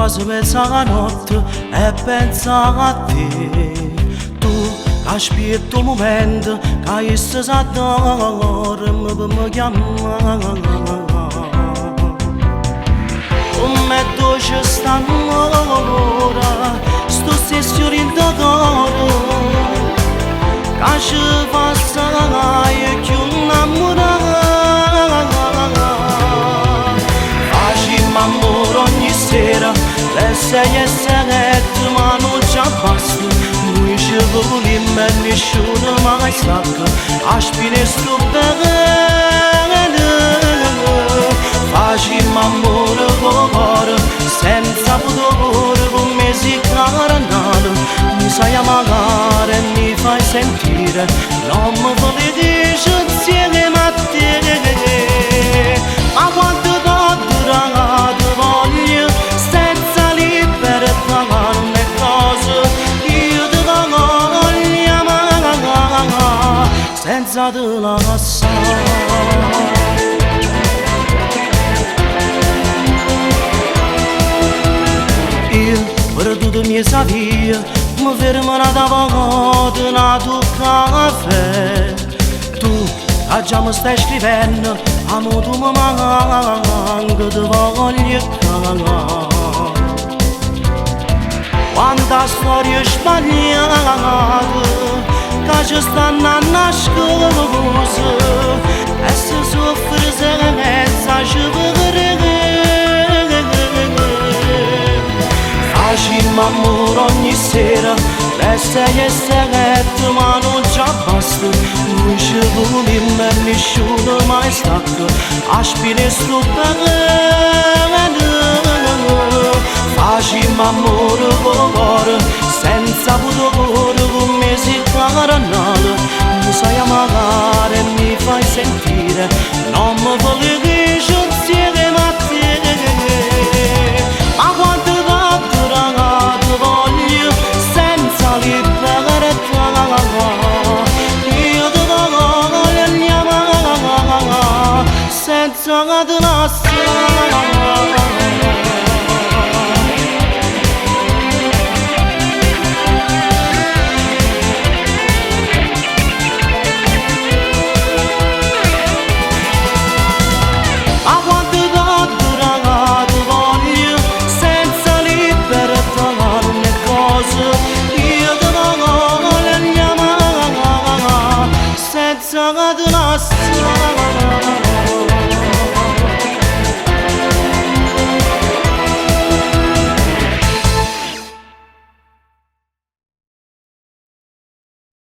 quasi mezzanotte e pensa a te. Tu che aspetti un momento che io si addorme per mi chiamare. Come dolce stanno ora sto stesso rindono che ci passa e più innamorata. Facciamo amore ogni sera le 6:07 ma non ci basta. Noi ci vogliamo e nessuno mai stacca a spine sto bene. Facciamo amore con cuore senza pudore come si carnale. Mi sai amare e mi fai sentire non mi vuoi dire insieme a te. Ma quanto può durare voglio senza libertà non è cosa. Io ti voglio amare senza te lasciare. Per tutto mi savia, mi fermo da volta a tuo caffè. Tu che già mi stai scrivendo, amo tu mi manca, ti voglio cagare. Quanta storia sbagliata, che ci stanno a nascondere, e se soffre senza scegliere. Facciamo amore ogni sera, le 6:07 ma non ci basta. Noi ci vogliamo e nessuno mai stacca a spine sto bene. Facciamo amore con cuore senza pudore come si carnale. Mi sai amare e mi fai sentire non mi voglio dire insieme a te. Ma quanto voglio senza libertà. Io ti voglio amare senza te lasciare. Senza la